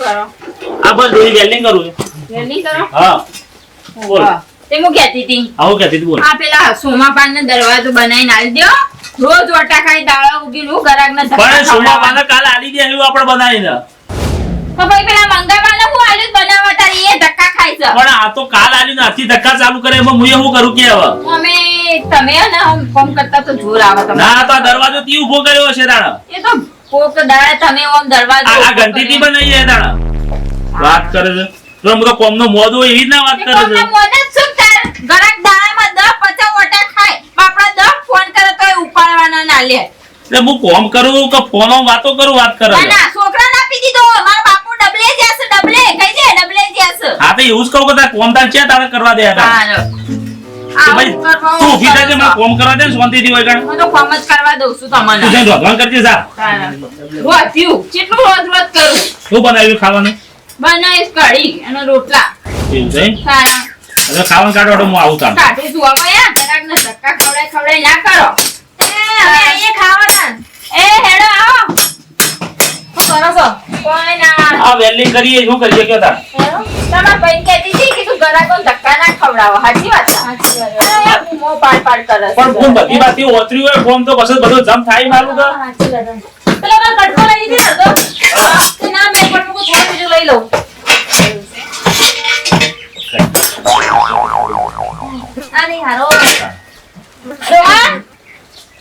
કરો? આ બસ ડોરી વેલ્ડિંગ કરું છું. વેલ્ડિંગ કરો? હા બોલ. તે હું કહેતી હતી આવું કહેતી હતી બોલ. આ પેલા સોમાપાન ને દરવાજો બનાવીને આલી દ્યો. રોજ વટા ખાઈ દાળા ઉગી નું ગરાગને ધક્કા પણ સોમા ખવડાવવા. પાને કાલે આલી દે એવું આપણે બનાવીને. તો ભાઈ પેલા મંગાવાને હું આલ્યું બનાવવા તારી એ ધક્કા ખાય છે. પણ આ તો કાલ આલી ને આથી ધક્કા ચાલુ કરે એમાં હું શું કરું કે હવે? અમે તમે ને આમ ફોન કરતા તો જોર આવે તમને. ના તો આ દરવાજો તી ઊભો કર્યો છે તાણે. એ તો કોક દાડે તમે ઓમ દરવાજો આ ઘંટી થી બનાવી છે તાણે. વાત કરે છે તો હું તો કોમનો મોદો એવી જ ના વાત કરે છે. કોમના મોને શું તાર ગરાગ દાળામાં 10 50 વટા ખાય બાપડા 10 ફોન કરે તોય ઉપાડવાના ના લે. એટલે હું કોમ કરું કે ફોનો વાતો કરું વાત કરે છે. ના છોકરાને આપી દીધો મારા બાપુ ડબલે જશે ડબલે કહી દે ડબલે જશે. હા તો એવું જ કહું કે તાર કોમ તાર છે તારે કરવા દે તારે. હાલો ભાઈ તું ઊભી થાય છે મને કોમ કરવા દે ને શાંતિથી હોય કણ. હું તો કોમ જ કરવા દઉં છું તમને. તું જઈને રોધવાન કરજે જા. રોધ્યું કેટલું રોજ રોજ કરું. શું બનાવ્યું ખાવાનું? બનાવીશ કઢી અને રોટલા. એવું છે એમ? સારા હવે ખાવાનું કાઢો તો હું આવું તાર. કાઢી જોવા ગયા ગરાગને ધક્કા ખવડાય ના કરો. અમે અહીંયા ખાવાના. એ હેડો આવો. શું કરો છો? કોઈ ના આ વેલ્ડિંગ કરીએ શું કરીએ કે તાર? તમારા ભાઈ કહેતી હતી કે તું ગરાગો ધક્કા ના ખવડાવો. સાચી વાત છે? સાચી વાત. અરે મોં પાડ પાડ કરે છે. પણ કોણ બધી વાતથી ઓતરી હોય ફોન તો પછી બધું જમ થાય મારું તો. સાચી વાત. પેલો મારો કટકો લઈ લીધી ને તો તે ના મેં પણ મૂકું થોડું બીજું લઈ લઉં. આ નહીં હારો. રોહન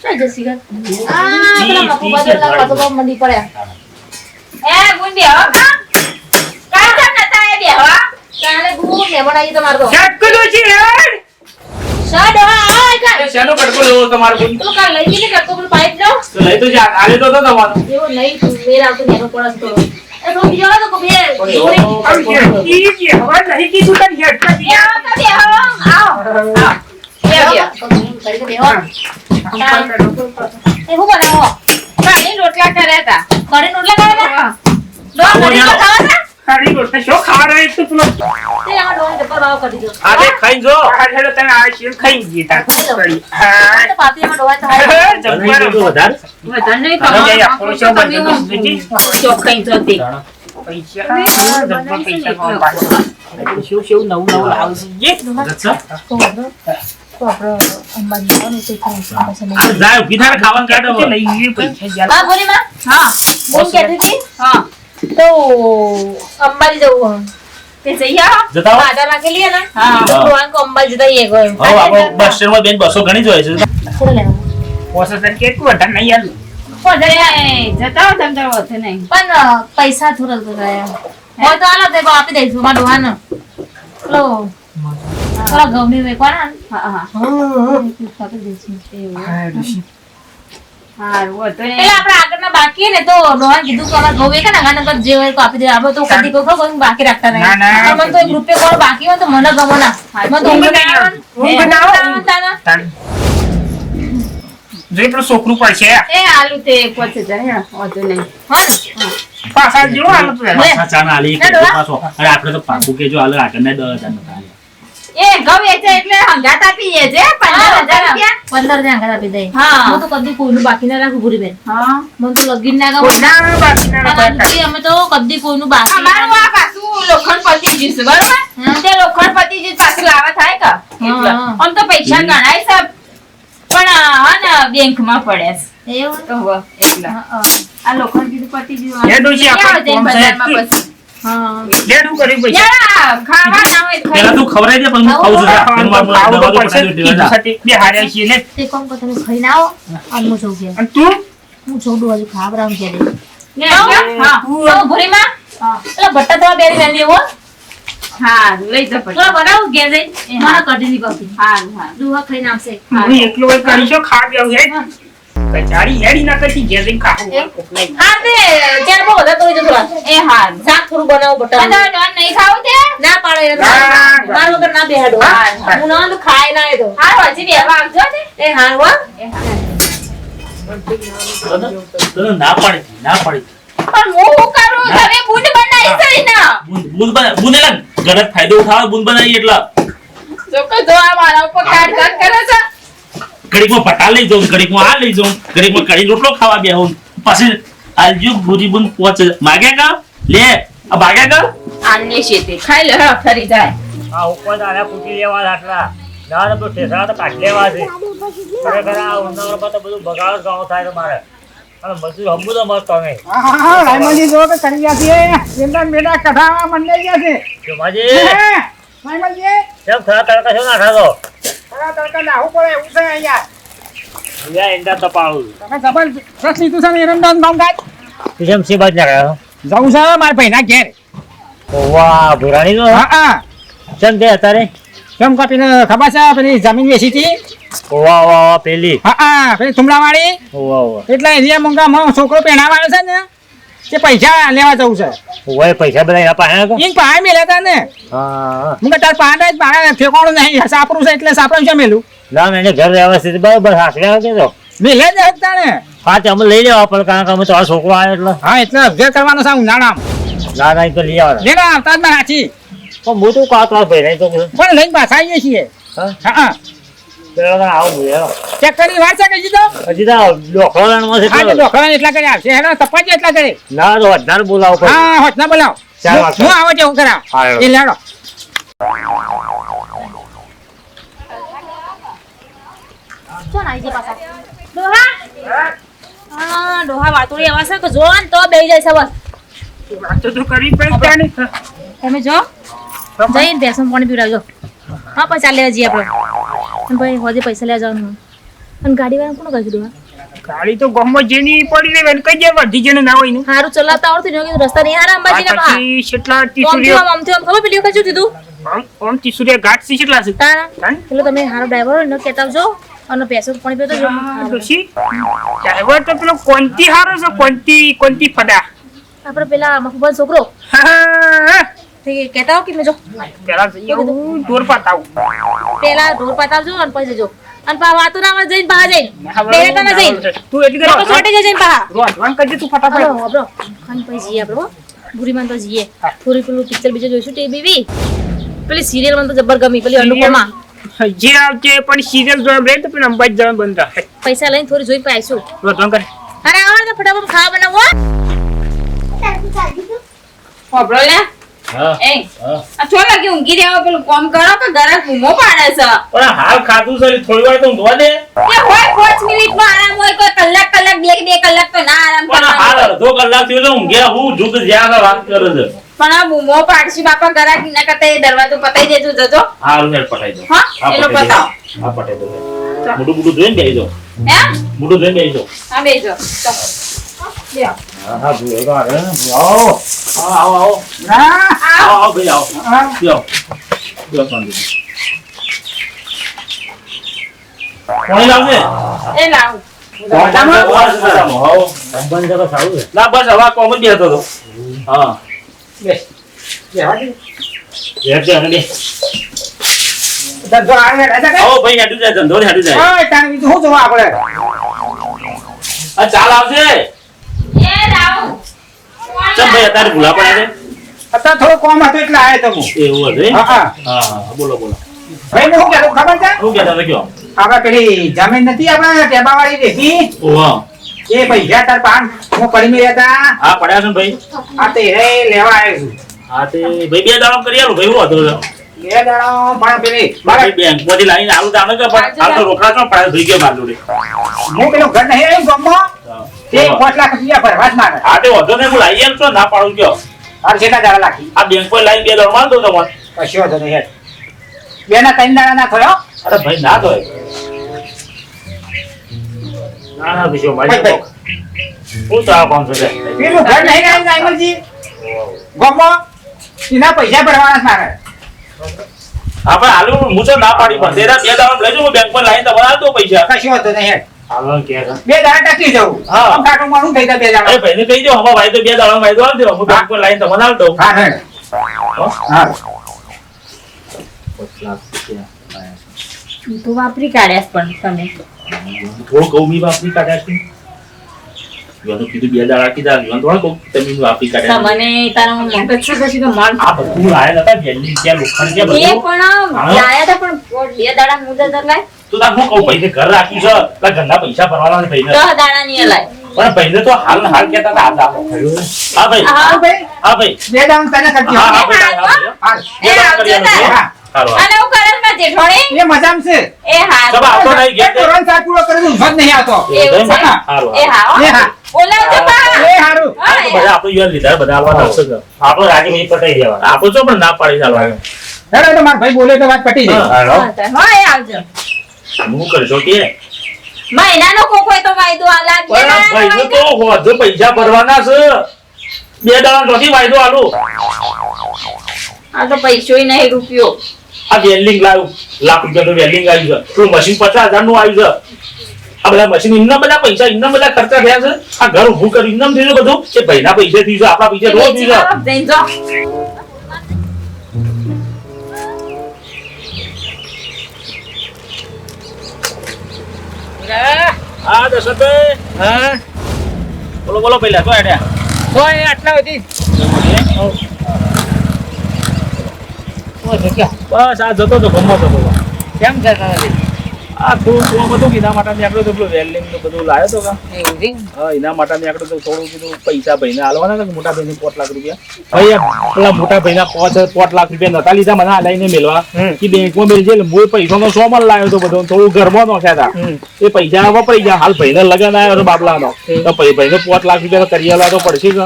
શું જસી ગર? પેલા કપો બદલના કટકો મંડી પડ્યા. એ ગુંડી હો કા કાઢ નતા એ બેહવા. કાલે ગુરુ ને બનાવી તમાર તો. કટકો છે યાર. શડ હા આ કા. એ શેનો કટકો લેવો તમારે બોલ? પેલો કાલ લઈ ગઈ કટકો પેલો પાઇપ લો. તો લઈ તો જા આલે તો તમારો. એવો નહીં તું મેર આવતો નેનો પડસ તો. એ તો બીજો તો કબે. એ આવો તો બેહો આવો. એ હું બનાવો. કાઢી રોટલા કર્યા તા. કરી નોટલા કાઢે. ડોન કરી તો ખાવા છે. ખાડી રોટલા શું ખાવા રહે તો પેલો તે આમાં ડોન પેપર બાવ કરી દો. આ દે ખાઈ જો. હેડો તમે આ શીર ખાઈ ગયા તા ખાઈ લો. કરી તો પાતીમાં ડોવા તો હાય. જમવાનું તો વધારે. વધારે નહીં તમે ખાવાનું. જઈ આપો છો બધું બીજી ચોખ્ખાઈ જતી. પૈસા જમવા પૈસા કોણ પાડે શું નવું નવું લાવશે જે અચ્છા. તો આપણો અંબાજી આવવાનું છે ખાવા આ જાય ઊભી થાય ને ખાવાનું કાઢો. કે લઈ ગઈ પૈસા જ્યાં હા બોલી માં હા બોલ કહેતી હતી હા તો અંબાજી જવું તે જઈ આવો. જતા હો. બાધા રાખેલી હે ને હા. તો રોહન કો અંબાજી જતા એ ગયો હવે આપણો બસ સ્ટેન્ડમાં બેન બસો ઘણી જ હોય છે. થોડું લેવાનું પોસે તને કેટલું વધારે નહીં આલું જતા હો તમ તાર વધે નહીં. પણ પૈસા થોડા તો ગયા હોય તો હાલો તે આપી દઈશું મારા ડોહાને પેલો થોડા ઘઉંની વેકવાના ને હા હા આપી દઈશું હારું વધે નહીં. પેલા આપણે આગળના બાકી હે ને તો ડોહાને કીધું કે અમારે ઘઉં વેકે ને આગળ જે હોય તો આપી દે આપણે તો કદી કોઈ કોઈ બાકી રાખતા નહીં ના, ના. પણ મને તો 1 રૂપિયો કોણ બાકી હોય તો મને ગમો ના મને તો ઊંઘ ના આવે ને. ઊંઘ ના આવે. ઊંઘ ના આવે. તાણ જે પેલું છોકરું પડશે એ આલુ તે 5000 હે વધે નહીં. હા ને? પાછા જેવો આલું તું પાછા ચા ના આલી, ના, ડોહા. પાછો. અરે આપણે તો પાકું કેજો હાલે આગળ ને 10,000 નતા આલ્યા. એ ઘઉં વેચે એટલે હંગાત આપી દેજે 15,000 રૂપિયા. 15,000 આગળ આપી દઈ હા. હું તો કદી કોઈનું બાકી ના રાખું ભૂરીબેન હા મને તો લગીન ના ગમે કોઈના બાકી ના અને રાખતા. દીકરી અમે તો કદી કોઈનું બાકી અમારું આ પાછું લોખંડ પતી ગયું છે બરોબર. તે લોખંડ પતી ગયું પાછું લાવા થાય કા એટલે. હા. આમ તો પૈસા ગણાય છે પણ હા ને બેંકમાં પડ્યા છે એવું તો હવે એટલે હા, હા. આ લોખંડ કીધું પતી ગયું એ ડોશી આપણે ક્યાં જઈને કોમ બજારમાં છે? પછી હા લેડું કર્યું પૈસા યાર ખાવા ના હોય તો પેલા ખાઈ તું ખવડાવી દે પણ હું ખાઉં છું. ખાવાનું તો એમાં ખાવું તો દરવાજો પડશે જ. પકડાવી કીધું દેવા. સાથે બે હાર્યા છીએ ને તે કોમ કો તમે ખાઈને આવો અને હું જઉં ઘેર અને તું હું છોડું હજુ ખાવડાવું ઘેર ને હા તો ભૂરીમાં પેલા ભટ્ટા થવા બેરી વેલી એવો હા લઈ જા પછી થોડા બનાવું ઘેર જઈ મારા કઢીની બાકી હા હા દુહા ખાઈને આવશે હું એકલો હોય કરીશો ખા બેવ હે કચારી હેડી ના કરતી જે દિન ખાવું કોક નહીં હા તે ચાર બહુ વધારે તો જતો એ હા શાક થોડું બનાવો બટાકા બધા ડોન નહીં ખાવું તે ના પાડે માર વગર ના બેહાડો હા, હા. હું ના તો ખાય ના એ તો હા હજી બેવા આવજો ને એ હા હો એ હા તને ના પાડી ના પાડી. પણ હું શું કરું તમે બુંદ બનાવી સરી ના બુંદ એલા ગલત ફાયદો ઉઠાવે બુંદ બનાવી એટલે ચોક્કસ જો આ મારા ઉપર કાટ કાટ કરે છે ઘડીકમાં પટા લઈ જાઉં, ઘડીકમાં આ લઈ જાઉં, ઘડીકમાં કઢી રોટલો ખાવા બેહું, પછી આલજુ ભૂરી બુન પોચ માગ્યા કા લે આ ભાગ્યા કર આને શેતી ખાઈ લે હળો ફરી જાય આ ઉપર આને પૂછી લેવા આટલા ના તો ઠેસરા તો કાઢ લેવા છે ખરેખર આ ઉનાળામાં તો બધું બગાડ ગાવ થાય તમારે અને બધું હમું તો મસ્ત તમે હા રાયમાજી જો કે કરી ગયા છે એમના મેડા કઢાવા મંડે ગયા છે જોમાજી રાયમાજી કેમ ખરા તડકા છો ના ખાધો ખરા તડકા નાહવું પડે એવું છે અહીંયા અહીંયા એંડા તપાવું તમે જબરજસ્ત લીધું છે ને એરંડાનું કામ કાજ તું કેમ સી બાજ ના કર્યો જવું છે મારા ભાઈના ઘેર વાહ ભુરાણી નો હા કેમ તે અત્યારે કેમ કે પેલે ખબર છે પેલી જમીન વેચી હતી વાહ વાહ પેલી હા પેલી થુમલાવાળી વાહ વાહ એટલે એરિયા મંગામાં છોકરો પહેણાવાનો છે ને તે પૈસા લેવા જવું છે ઓય પૈસા બધા એના પાસે હતા? ઈન પાસે મેલ્યા હતા ને હા મુકે તાર પાસે ઠેકાણું નહીં સાપરું છે એટલે સાપરું છે મેલું ના એને ઘર વ્યવસ્થિત બરાબર હાસવ્યા કે તો મેલે જ હતા ને હા તે અમે લઈ લેવા પણ કારણ કે અમે તમારો છોકરો આવ્યો એટલે હા એટલે અભ્યાસ કરવાનો છે ઉનાળામાં ના ના એ તો લઈ આવવાના લેના આવતા જ માં સાચી પણ હું તો કાં તો ભાઈ નહીં તો બધું પણ લઈને પાછા આવીએ છીએ હા હા પેલા આવું બોલ્યો ચેક કરી વાત છે કઈ તો હજી તો ડોખલાણમાં છે હા એટલો. ડોખરા એટલા કરી આવશે હેનો તપાસ એટલા કરે ના તો વધારે બોલાવો પડે હા હોત ના બોલાવ ચાર વાગે. હું આવો જેવું કરાવ હા, હેડો. એ લેડો ચો ના આવી પાછા ડોહા હા ડોહા વાતોડી આવા છે કે જો ને તો બેહી જાય છે બસ વાત તો કરી પણ ત્યાં નહીં તમે જો જઈને બેસો પાણી પીવડાવજો હા પૈસા લેવા જઈએ આપણે અને ભાઈ હોજે પૈસા લેવા જવાનું અને ગાડી વાળા કોણ કહી દીધું ગાડી તો ગમો જેની પડી રહે કઈ જે વધી જેને ના હોય ને સારું ચલાવતા આવડતું નહીં કીધું રસ્તા નહીં હારા અંબાજી ના પા પછી કેટલા આમ તીસુરીઓ ખબર પેલી વખત શું કીધું આમ તીસુરીઓ ઘાટ છે કેટલા છે તારા કાન? પેલો તમે હારો ડ્રાઈવર હોય ને કહેતા આવજો અને પૈસો પાણી પીતો જો ડોશી ડ્રાઈવર તો પેલો કોંતી હારો છે કોંતી ફડા આપણે પેલા મફુબાન છોકરો હા તે કહેતા હો કે મેં જો પેલા જઈએ હું દોર પાતાવું પેલા ઢોર પાતાવજો અને પછી જજો અને પા વાતો ના આવે જઈને બહાર જઈને પેલે તને જઈને તું એટલી લોકો છોટે જઈને બહાર રોજવાન કરજે તું ફટાફટ હલો હબરો ખાન પછી જઈએ આપણે હો ભૂરીમાં તો જઈએ થોડી પેલું પિક્ચર બીજું જોઈશું ટીવી બીવી પેલી સિરિયલ મને તો જબર ગમી પેલી અનુપમા જે આવજે પણ સિરિયલ જોવા બ્રેક તો પેલા અંબાજી જવાનું બંધ રાખે પૈસા લઈને થોડી જોઈ પાઈશું રોજવાન કર અરે આવો ને ફટાફટ ખાવા બનાવો ખબરો લે હા એ હા આ છો લાગે ઊંઘી રહ્યા પેલું કોમ કરો કે ગરક બૂમો પાડે છે પણ આ હાલ ખાધું છે એટલે થોડી વાર તો ઊંઘવા દે કે હોય 5 મિનિટમાં આરામ હોય કોઈ કલાક બે કલાક તો ના આરામ પણ આ હાલ કરવાનો અડધો કલાક થયો તો ઊંઘ્યા હું જુગ જ્યાં વાત કરે છે પણ આ બૂમો પાડશી બાપા ગરાક ના કરતા એ દરવાજો પતાઈ દેજો જજો હારું ને પટાઈ દો હા એનો પતાવો હા પટાઈ દો મોટું મોટું જોઈને બેસી દો હે મોટું જોઈને બેસી દો હા બેજો ચાલો લ્યો હા હા ભૂલ તો આવે ને આવો આવો આવો ના આવો આવો ભાઈ આવો હા. લ્યો લ્યો શાંતિ કોણ લાવશે એ લાવ આવો અંબાજી જગા સારું છે ના બસ હવે કોમ જ બેસતો હતો હા બેસ બેહવા દે. બેસજે અને બે ધંધો આવે રાજા કે? આવો ભાઈ હેડું જાય ધંધો ને હેડું જાય ઓય તાણ બીજું શું જોવા આપણે આ ચાલ આવશે એ લાવ ચમ ભાઈ અત્યારે ભૂલા પડ્યા છે અત્યારે થોડો કોમ હતો એટલે આયો તો હું એવું હતું એમ? હા હા હા હા બોલો બોલો ભાઈ હું કહેતો ખબર છે શું કહેતા હતા કયો આપણે પેલી જમીન નથી આપણે ટેબાવાળી રેતી ઓહો એ પૈસા તાર પાન હું પડી મેળ્યા હતા હા પડ્યા છે ને ભાઈ આ તે રે લેવા આવ્યો છું હા તે ભાઈ બે દાડા કરી આલું ભાઈ હું હતો બે દાડો પણ પેલી ભાઈ બેંક માંથી લાવીને આલું તાણે કે પણ હાલ તો રોકડા તો પડ્યા થઈ ગયો માર જોડે હું પેલું ઘર નહીં આવ્યું ગામમાં તે 5 લાખ રૂપિયા ભરવા જ મારે હા તે વધો ને હું લાવી આલું છું ના પાડું કયો હાલ કેટલા દાડા લાગી આ બેંક પર લાવીને બે દાડા માર દઉં તમને કશો હતો નહીં હેડ બે ના 3 દાડા ના થયો અરે ભાઈ ના તો ના ના બીજો મારી ભાઈ. શું ચાલ કોણ છે પેલું ઘર નહીં આવ્યું નાઈમલજી ગામમાં એના પૈસા ભરવાના જ મારે હા પણ હાલું હું તો ના પાડી પણ તેરા બે દાડા લઈ જાઉં હું બેંક પર લાવીને તમને આલ દઉં પૈસા કશો હતો નહીં હેડ હાલો કે છે બે દાડા ટકી જવું હા. આમ કાટું મારું થઈ જાય બે અરે દાડા ભાઈ ને કહી દો હમણાં ભાઈ તો બે દાડા ભાઈ તો આલ દો હું બેંક પર લાવીને તમને આલ દઉં હા હેડ હો? હા ઈ તો વાપરી કાઢ્યા પણ તમે થોડું કહું મી વાપરી કાઢ્યા છે યાનું કીધું બે દાડા કીધા યાનું થોડા કહું તમે વાપરી કાઢ્યા તમને તારા મગજ શું કશું કે મન આ બધું લાયા હતા જેલની ત્યાં લોખંડ કે એ બધું પણ લાયા હતા પણ બે દાડા મુદત લાય તો તાર હું કહું ભાઈને ઘર રાખ્યું છે તાર ઘરના પૈસા ભરવાના છે ભાઈને 10 દાડા ની લાય પણ ભાઈને તો હાલ ને હાલ કહેતા હતા, હાલ આપો. હા ભાઈ, હા. હા ભાઈ. બે દાણ તને કરતી હા, હો. હા ભાઈ, હા ભાઈ. હાલ. એ આવજો તાર. હા. હારું, હારું. અને હું કરે છે જેઠોણી? એ મજામાં છે એ હા. ચલો, આવતો નહીં, ઘેર જઈ. ધોરણ 7 પૂરો કરીને ઊંઘ જ નહીં આવતો. એવું છે? હારું, હારું. એ હા હો. એ હા. બોલાવજો બા. એ હારું. હા, એ બધા આપણે યુવાન લીધા, બધા હાલવાના હશે જ. આપણે રાજી પટાઈ દેવાના. આપો છો પણ ના પાડી ચાલવાનું. હેડો તો મારા ભાઈ બોલે તો વાત પટી જાય. હાલો. હા, તાર. હા, એ આવજો. હું કરશો કે મહિનાનો કોક હોય તો વાયદો આ લાગે પણ ના ભાઈને વાયદો. તો વધુ પૈસા ભરવાના છે. 2 દાડા ચોથી વાયદો આલું. આ તો પૈસોય નહીં રૂપિયો. આ વેલ્ડિંગ લાવ્યું, લાખ રૂપિયાનું વેલ્ડિંગ આવ્યું છે. પેલું મશીન 50,000 નું આવ્યું છે. આ બધા મશીન ઇન્ના બધા પૈસા ઇન્ના બધા ખર્ચા થયા છે. આ ઘર ઊભું કર્યું ઇન્નામ થયું છે બધું. એ ભાઈના પૈસે થયું છે, આપણા પૈસે રોજ થયું છે. જઈને જો. હા દશરથભાઈ, હા બોલો બોલો પહેલા તો હેડ્યા. કોઈ આટલા સુધી બસ આ જતો તો ગમતો હતો. કેમ જતા નથી? આ થોડું બધું એના માટે નીકળ્યો તો પેલું વેલ્ડિંગ નું બધું લાવ્યો તો કા. એવું છે? હા એના માટે નીકળ્યો તો થોડું કીધું પૈસા ભાઈને આલવાના હતા કે મોટા ભાઈને 5 લાખ રૂપિયા. ભાઈ પેલા મોટા ભાઈના 5 લાખ રૂપિયા નતા લીધા મને આલાઈને મેલવા કે બેંકમાં મેલજે. એટલે હું પૈસાનો 100 મણ લાવ્યો તો બધો થોડું ઘરમાં નોખ્યા હતા. એ પૈસા વપરાઈ ગયા. હાલ ભાઈને લગન આવ્યો તો બાબલાનો તો ભાઈને 5 લાખ રૂપિયા તો કરી આલવા તો પડશે કે.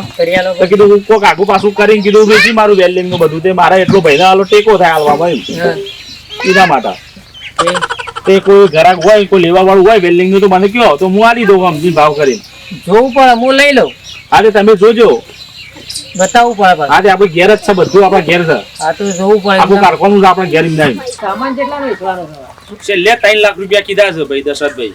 તો કીધું કોક આગુ પાછું કરીને કીધું વેચી મારું વેલ્ડિંગ નું બધું તે મારા એટલો ભાઈને આલો ટેકો થાય આલવામાં એમ. એના માટે તે કોઈ ઘરાક હોય કોઈ લેવા વાળું હોય વેલ્ડિંગ નું તો મને કયો તો હું આલી દઉં સમજી ભાવ કરીને. જોવું પડે હું લઈ લઉં. આજે તમે જોજો. બતાવવું પડે આજે આપણે ઘેર જ છે, બધું આપણા ઘેર છે. આ તો જોવું આખું કારખાનું છે આપણા ઘેર એમ નહીં. સામાન કેટલા વેચવાનો છે? છેલ્લે 3 લાખ રૂપિયા કીધા છે ભાઈ દશરથભાઈ.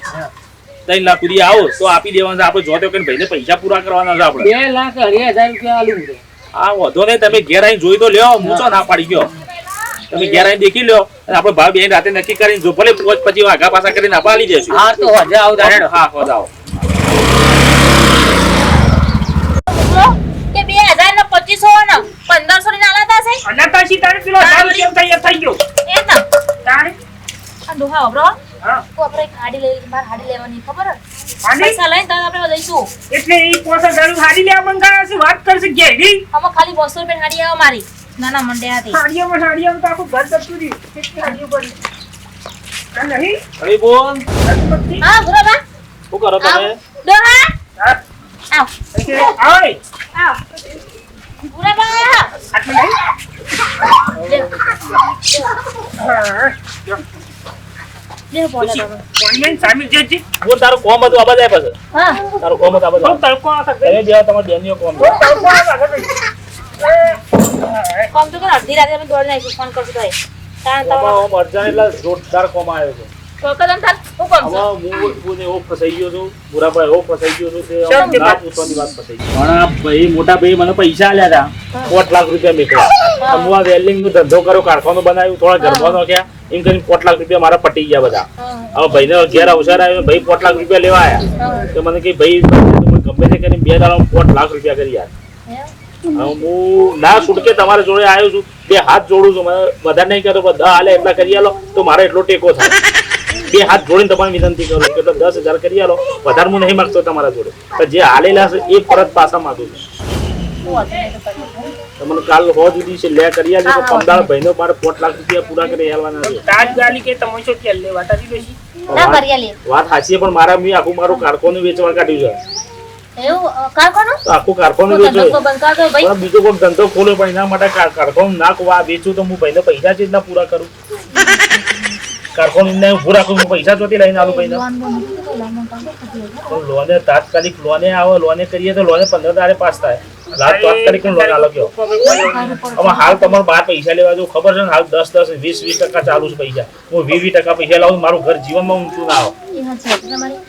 3 લાખ સુધી આવો તો આપી દેવાના છે. આપણે જોતો કે ભાઈને પૈસા પૂરા કરવાના છે આપણે. 2,20,000 રૂપિયા આલું છે. આ વધો નહીં, તમે ઘેર આવીને જોઈ તો લ્યો. હું તો ના પાડી ગયો. તમે ઘેર આવીને દેખી લ્યો અને આપણે ભાવ બેન રાતે નક્કી કરીને જો ભલે પછી વાઘા પાછા કરીને આપણે આલી જઈશું. હા તો હજે આવું તારે. હા વધાવો. કે 2000 ને 2500 ને 1500 ની આલા થશે અને પછી તારે પેલો 1000 રૂપિયા તૈયાર થઈ ગયો. એ તો તારે આ ડોહા ઓબરો હા તો આપણે ગાડી લઈ માર ગાડી લેવાની ખબર હે? આની પૈસા લઈને તને આપણે જઈશું એટલે એ 5000 હાડી લેવા મંગાયા છે. વાત કરશે ઘેરી આમાં ખાલી 200 રૂપિયા ગાડી આવે મારી નાના મંડે હતી હાડીઓમાં તો આખું ઘર દબતું રહ્યું. કેટલી હાડીઓ પડી આ નહીં અરે બોલ, રસમતી. હા ગુરાબા શું કરો તમે? ડોહા હા આવ એટલે આવે આવ ગુરાબા આયા આટલું નહીં હા લે બોલા તમે ઓનલાઈન સામે જેજી બોલ, તારું કોમ હતું આ બધા પાસે. હા તારું કોમ હતું આ બધા. બહુ તડકો આ તમે શકે બેવા તમારા બેનનો કોમ છે. તડકો આ શકે કોમ તો કર અડધી રાતે અમે દોડ નાખ્યું ફોન કરતો તો તાણ કોમમાં તો આમ અડધાને એટલા જોરદાર કોમ આવ્યો છે. કદમ થાલ હું કોમ છું આમાં હું એવો ફસાઈ ગયો છું, બુરાભાઈ એવો ફસાઈ ગયો છું કે શેમ આમ કે ના પૂછવાની વાત ફસાઈ ગઈ. પણ આ ભાઈ મોટા ભાઈ મને પૈસા આલ્યા હતા 5 લાખ રૂપિયા મેકવા. હું આ વેલ્ડિંગ નો ધંધો કર્યો, કારખાનું બનાવ્યું, થોડા ઘરમાં નોખ્યા, એમ કરીને 5 લાખ રૂપિયા મારા પટી ગયા બધા. હવે ભાઈને ઘેર અવસર આવ્યો, ભાઈ 5 લાખ રૂપિયા લેવા આવ્યા તો મને કે ભાઈ તમે ગમે તે કરીને 2 દાડામાં 5 લાખ રૂપિયા કરી યાર. હવે હું ના છૂટકે તમારા જોડે આવ્યો છું, 2 હાથ જોડું છું. મને વધારે નહીં કરો, 10 હાલે એટલા કરી આલો તો મારે એટલો ટેકો થાય. 2 હાથ જોડીને તમારે વિનંતી કરું કે 10,000 કરી આલો. વધારે હું નહીં માંગતો તમારા જોડે, પણ જે હાલેલા છે એ પરત પાછા માંગુ છું. તમને કાલ હો દીધી છે લે કરી આલજો તો પમદાળ ભાઈનો મારે 5 લાખ રૂપિયા પૂરા કરી આલવાના છે. તાજ ગાલી કે તમે શું તેલ લેવા તારી બેસી ના ભરિયા લે વાત સાચી છે, પણ મારા મેં આખું મારું કારખાનું વેચવા કાઢ્યું છે. એવું કારખાનું તો આખું કારખાનું ધંધો વેચ્યું. બંધ કર દો ભાઈ પણ બીજો કોઈ ધંધો ખોલ્યો પણ એના માટે કારખાનું ના વેચું તો હું ભાઈને પૈસા જ ના પૂરા કરું. કારખાનું ને ઉભું રાખું, હું પૈસા ચોથી લઈને આલું ભાઈને. પણ લોને તાત્કાલિક લોને આવે, લોને કરીએ તો લોને 15 દાડે પાસ થાય. તાત્કાલિક લોન આલો કયો. હવે હાલ તમારે 12 પૈસા લેવા જો ખબર છે ને, હાલ 10-10 20-20% ચાલુ છે પૈસા. હું 20% પૈસા લાવું મારું ઘર જીવનમાં ઊંચું ના આવે. એ હા છે તમારી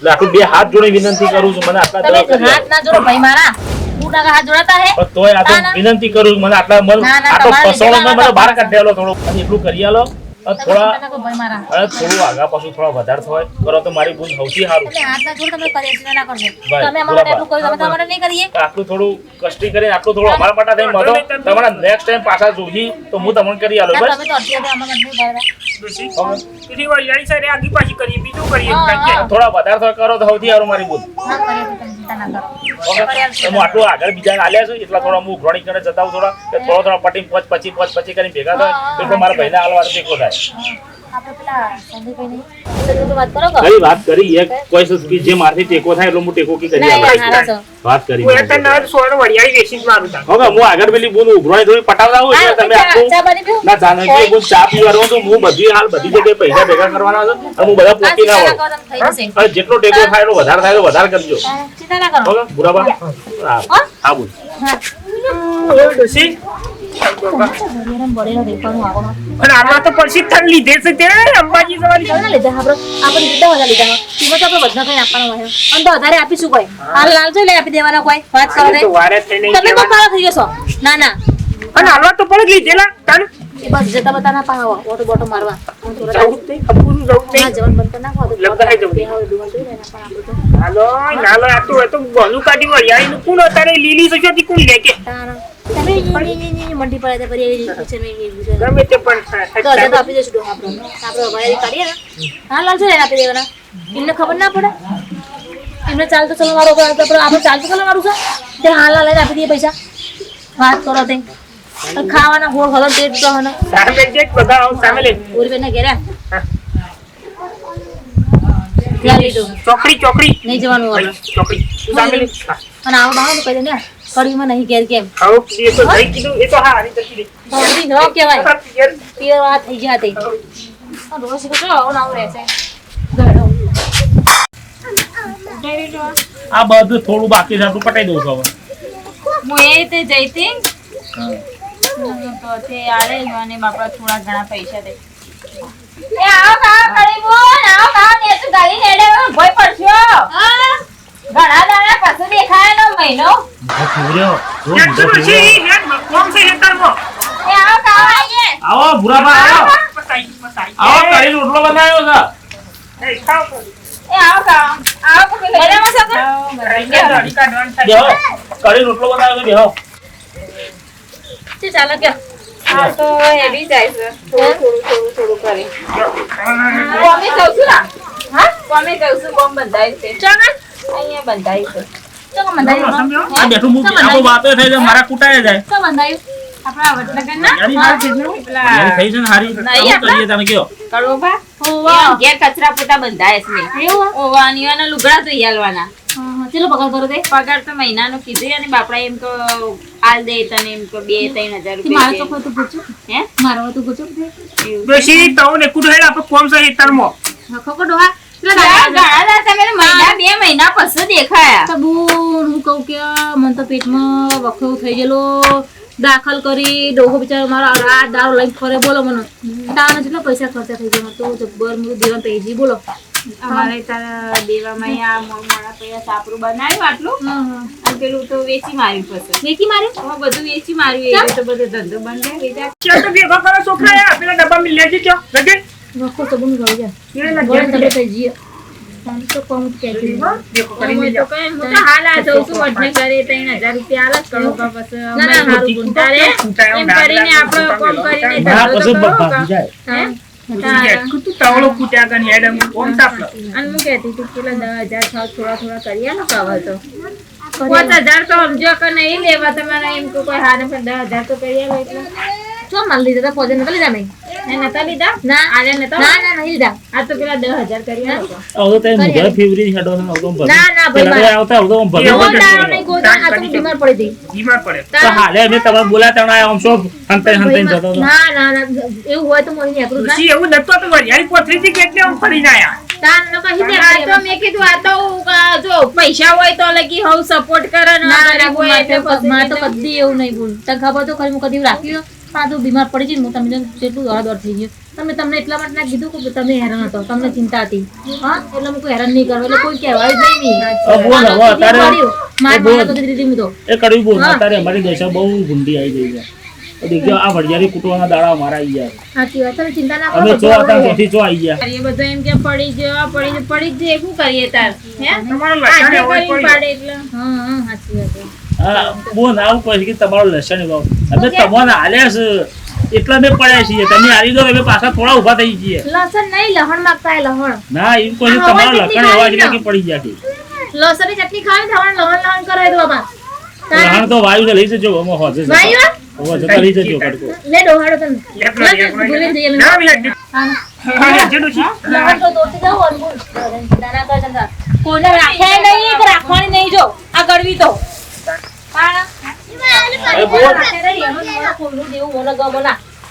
એટલે આટલું 2 હાથ જોડે વિનંતી કરું છું, મને આટલા તમે દવા કરી હાથ ના જોડો ભાઈ મારા હું ના હાથ જોડાતા હે પણ તોય આ તો ના, ના. વિનંતી કરું છું, મને આટલા ના, ના, આટલો તમારે ફસવાનો જેટલા મને બહાર ના કાઢી આલો થોડો. અને એટલું કરી આલો થોડા તમે કોઈ ભાઈ મારા અરે થોડું આગા પાછું થોડા વધારે થાય કરો તો મારી બુન સૌથી સારું તમે હાથ ના જોડો તમે કરીએ છીએ ના કરજો ભાઈ, તમે અમારા માટે બરાબર. એટલું કર્યું તમે તમારે નહીં કરીએ આટલું થોડું કષ્ટી કરીને આટલું થોડું અમારા માટે થઈને મળો તમારા નેક્સ્ટ ટાઈમ પાછા જોઈ તો હું તમને કરી આલો ના, બસ તમે તો અડધી અડધી અમારા માટે નહીં કરવા. ડોશી પેલી વરિયાળી સાઈડે આગી પાછી કરીએ બીજું કરીએ હા, કાંઈ હા. થોડા વધારે થોડા કરો તો સૌથી સારું મારી બુન ના કરીએ તો તમે ચિંતા ના કરો હું આટલું આગળ બીજાને આલ્યા છું એટલા થોડા હું ઉઘરાણી કરીને જતા હું થોડા કે થોડા પટી પોચ પછી કરીને ભેગા થાય એટલે મારા ભાઈને હાલવા ટેકો થાય આપણે પેલા સંદીપભાઈ નહીં તો વાત કરો કે કઈ વાત કરી એક કોઈ સુસ્કી જે મારથી ટેકો થાય એટલો હું ટેકો કી કરી ના આલું. યાર હારા છો વાત કરી હું એક નર સોળ વરિયાળી વેચી જ મારું તા હવે હું આગળ પેલી બોલું ઉઘરાણી થોડી પટાવતા હું એટલે તમે આખું ચા પાણી પીવું? ના જાનકી બોલ ચા પીવાનો તો હું બધી જગ્યાએ પૈસા ભેગા કરવાના છે અને હું બધા પોકી ના ચિંતા વાળું ના કરો, તમે થઈ જશે. હવે જેટલો ટેકો થાય એટલો વધારે થાય તો વધારે કરજો ચિંતા ના કરો ઓકે બુરાબા હા બોલ ડોશી હરિયાણામાં બળેલો દેખાવાનું આવો હા. અને આમાં તો પછી તન લીધે છે તે અંબાજી સવારી ચાલો ને લીધા આપણે લીધા બધા લીધા એમાં તો આપણે બધા કઈ આપવાનો હોય અને તો વધારે આપીશું કોઈ હાલ લાલ જોઈ લે આપી દેવાના કોઈ વાત કરો તો વારે થઈને તમે તો પાળા થઈ જશો ના ના અને હાલવા તો પણ લીધેલા તન એ બસ જતા બતા ના પાહો ઓટો બોટો મારવા જવું જ નહીં અપૂરું જવું જ ના નહીં જવાન બંધ ના ખાવ તો લંબાઈ જવું. બેહાવ દુવાન જોઈ લે ના પણ આપણે તો નાલો આ તો ગોલું કાઢી વરિયાળી નું કોણ અત્યારે લીલી છે ચોથી કોણ લે કે તારા તમે ની મંડી પડે તો ફરી એવી છે મેં ગમે તે પણ તો હજાર તો આપી દેશું આપણે ભાઈ કાઢીએ ને હા લાલ જોઈ આપી દેવાના એમને ખબર ના પડે એમને ચાલતો ચલો મારો આપણે ચાલતો ચલો મારું છે તે હાલ લઈને આપી દઈએ પૈસા વાત કરો તે ખાવાના હોળ હલો પેટ તો હનો સામે જે બધા આવો સામે લે ઉર્વેને ઘેરા હા. લ્યા લીધું ચોકડી નહીં જવાનું આપણે ચોકડી તું સામે લે હા. અને આવો બહાર કહી દે ને કડીમાં નહીં ઘેર કેમ આવો એ તો નહીં કીધું એ તો હા હારી જતી રહી. થોડી ન કહેવાય હા, પિયર. પિયર વાત થઈ ગયા તે રોજ તો આવું ના રહેશે ઘણો આ બધું થોડું બાકી છે આપણું પટાઈ દઉં છું હવે હું એ રીતે જઈતી તો તે આલે જ અને બાપા થોડા ઘણા પૈસા દે એ આવો ખાવા કરી બોલ આવો ખાવા ને તું ગાલી નેડે ભોય પડશો ઘણા દાડા પછી દેખાય નો મહિનો યાર, તું ડોશી, યાર, કોમ છે હેતરમાં. એ આવો ખાવા આઈએ આવો બુરાબા આવો પતાઈ, પતાઈ. આવો કરી રોટલો બનાવ્યો છે એ, ખાઓ, ખાઓ. એ આવો ખાવા આવો કુકી મજામાં છો કે? દાઢી કાઢવાનું થાય. બેહો કરી રોટલો બનાવ્યો છે બેહો તે ચાલો કે આ તો હેવી જાય છે થોડું કરી કોમે જઉં છું ના હા કોમે જઉં છું કોમ બંધાય છે ચાલો અહીંયા બંધાય છે ચાલો બંધાયું આ બેઠું હું આપણો વાતો થઈ જાય મારા કુટાય જાય તો બંધાયું આપણા વડનગરના પેલા યારી થઈ છે ને હારી નહીં આવું કરીએ તમે કયો કડોબા હોવા ઘેર કચરા પોતા બંધાય છે એવું ઓવાનીવાના લુગડા ધોઈ આલવાના ચલો પગાર કરો તે પગાર તો મહિનાનું કીધું અને બાપડા એમ તો આલ દે તને એમ તો 2-3 હજાર મારે તો રૂપિયા કોઈ તો પૂછું હે મારો તો પૂછું ડોશી, તાવ ને કુડો હેડ, આપણે કોમ છે હેતરમાં. ખોકો ડોહા ઘણા દાડા તમે તો મહિના 2 મહિના પછી દેખાયા તબૂર હું કહું કે મને તો પેટમાં વખો થઈ ગયેલો દાખલ કરી ડોહો બિચારો મારો રાત દારૂ લઈને ફરે બોલો મને તાના જેટલા પૈસા ખર્ચા થઈ ગયા તો જબ્બર મેં દેવાન પૈસી બોલો અમારે તારા દેવામાં આ મોડા પૈયા સાપરું બનાવ્યું આટલું અને પેલું તો વેચી માર્યું પછી વેચી માર્યું હવે બધું વેચી માર્યું એ તો બધો ધંધો બંધ રહે વેચા ચાલ તો ભેગો કરો છોકરા, યાર, પેલા ડબ્બામાં લેજે ચો, લગે. વખો તો બંધ કરી ગયા એ લગે. બોલે તમે થઈ જઈએ તાને તો કોમ કહેતી ભેગો કરીને હું લેજો. તો કઈ હું તો હાલ આ જઉં છું વડનગરે 3000 રૂપિયા આલે જ કરો કા પછી ના, ના, અમારે હારું ગુંતારે એમ કરીને આપણો કોમ કરીને ના ધંધો પછી તો કરો ભાગી કા. જાય હે? યાર, તું તાવડો કૂટ્યા કરીને હેડ, અમે કોમ સાપલો. અને હું કહેતી હતી પેલા 10,000 થોડા કરી આલો કાવા તો 5,000 તો સમજો કે નહીં લેવા તમારે એમ કે કોઈ હારે પણ 10,000 તો કરી આલો એટલે ચો માલ લીધા તા ફોજે નતા લીધા મેં એ નતા લીધા ના આલે નતા ના ના નહીં લીધા આ તો પેલા 10,000 કરી આલો તો. હવે તો મુજબ ફેવરી હેડો છે આવતો ભલે ના, ના, ભાઈ, પેલા તો આવતા આવતો ભલે એવું ગોળ જ દારૂ છે. નહીં ગોળ આ તો હું બીમાર પડી હતી બીમાર પડે. તો હાલે અમે તમે બોલાતા ના આમ શો હંતે જતો હતો ના ના ના એવું હોય તો મોહી એકરું ના ડોશી, એવું નતું, આ તો વરિયાળી પોથરીથી કેટલે આમ ફરીને આયા. તાન ન કહી દે આ તો મેં કીધું આ તો જો પૈસા હોય તો લગી હવ સપોર્ટ કરે ને ના ગરીબ હોય એટલે પછી મારે તો કદી એવું નહીં બોલ તને ખબર તો ખરી હું કદી રાખ્યું પણ આ તો બીમાર પડી ગઈ ને હું તમને જેટલું દોડ થઈ ગયું તમને એટલા માટે ના કીધું કે તમે હેરાન હતો તમને ચિંતા હતી હા એટલે હું કોઈ હેરાન નહીં કરવા એટલે કોઈ કહેવાય જ નહીં બોલ હવે અત્યારે મારે બોલ. મારે તો દીધી હું તો એ કડવી બોલ અત્યારે અમારી દશા બહુ ગુંડી આવી ગઈ છે દેખજો આ વડિયારી કૂટવાના દાડા મારા આવી ગયા સાચી વાત તમે ચિંતા ના કરો અમે બધું હતા હવે. ચોથી ચો આવી ગયા એ બધું એમ કે પડી ગયો પડી જ શું કરીએ તાર હે તમારો લસણ આજે એવો કરીને પડ્યો. પાડે એટલે હા હા સાચી વાત છે. હા બોન આવું કહે કે તમારું લસણ વાવ અમે તમને હાલ્યા છે એટલા મેં પડ્યા છીએ તમે હારી દો અમે પાછા થોડા ઊભા થઈ જઈએ લસણ નહીં લહણ માંગતા હે લહણ ના એમ કહે હા, તમારા હવે લખણ એવા જ કે પડી ગયા છે લસણની ચટણી ખાવી થવાનું લહણ લહણ કરે તો બાપા લહણ તો વાયુ ને લઈ જજો અમે હોજે જતા. વાયુ? હોવે જતા લઈ જજો કડકો લે ડોહાડો તને લેપડો, લે, લેપડો, ભૂલી જઈએ ના, વિલાસજી. હા વિલાસજી ડોશી. લહણ તો દોરતી જાઓ અનમોલ દાના કર ચંદા કોઈને રાખે નહીં કે રાખવાની નહીં જો આ ગળવી તો અરે બોલ.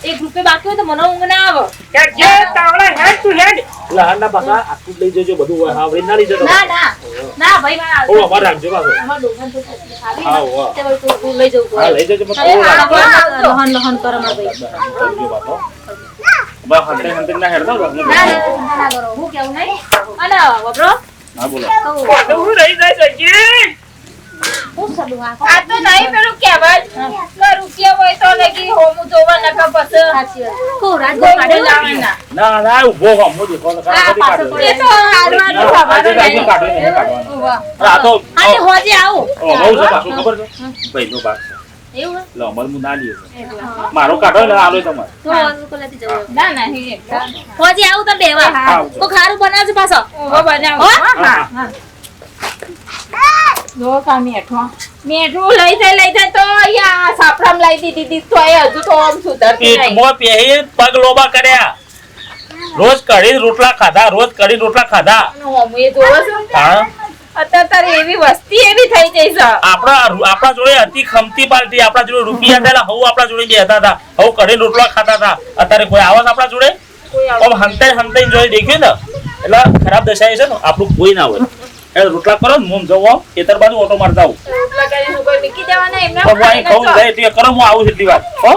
એક રૂપિયા બાકી હોય તો મને ઊંઘ ના આવે હેડ, જે તાવડા હેડ, તું હેડ. લહણના પાકા આખું જ લઈ જજો બધું હોય આવડી ના લઈ જતો ના ના ના ભાઈ મારા ઓ અમાર રાખજો પાછો અમાર ડોહાને તો ખાવી હા, ને, વાહ. તે વળી તું લઈ જવું હા પડે. લઈ જજો મત અરે હા, લહન લહન કરે મારા ભાઈ રાખજો પાછો બા હંતે હંતે ના હેડતો ના ના ના કરો હું કેવું નહીં અને વબરો હા બોલો તો હું રહી જાય છે. હું સડું આ આ તો નહીં પેલું કહેવત કે રૂપિયા હોય તો લગી હોમું જોવા નકા પછી સાચી વાત કો રાજ કોઈ કાઢે લાવવાના. ના ના ઉભો હો મો દેખો તો હા, કદી પાછો કાઢો એ તો હારવાનું આજે ખબર આજે નહીં. કાઢો નહીં કાઢવાનો ઉવ્વ. આ તો હા તે હોજે આવું ઓ બહુ છે પાછું ખબર છે ભાઈનો ભાગ છે એવું હે? લો અમર હું ના લ્યો મારો કાઢો ને આલો તમારે તો આવું કોલાથી જવું ના નહીં એકલા. હોજે આવું તમે બેવા આવજો. તો ખારું બનાવજો પાછો ઉવ્વ બનાવો. હો? હા, હા. જો કા મેઠો મેઠું લઈ જાય તો અહીંયા સાપડામાં લાવી દીધી તો એ હજુ તો આમ સુધરતી નહીં. પેટમાં પહેરી પગ લોબા કર્યા રોજ કઢી રોટલા ખાધા રોજ કઢી રોટલા ખાધા અને હોમું એ જોવો છો? હા અત્યારે તારી એવી વસ્તી એવી થઈ જઈ છે. આપણા જોડે હતી ખમતી પાર્ટી આપણા જોડે રૂપિયા થયેલા હવે આપણા જોડે બેહતા હતા હવે કઢી રોટલા ખાતા હતા અત્યારે કોઈ આવાસ આપણા જોડે આમ હંતાઈ જોડે દેખ્યું ને એટલે ખરાબ દશા છે ને આપણું કોઈ ના હોય એટલે રોટલા કરો ને હું જવું ખેતર બાજુ ઓટો મારતા આવું રોટલા કરીને કોઈ મૂકી દેવાના એમના તો હું અહીં ખાઈને ખાવું તો. જાય એટલે કરો હું આવું એટલી વાત હો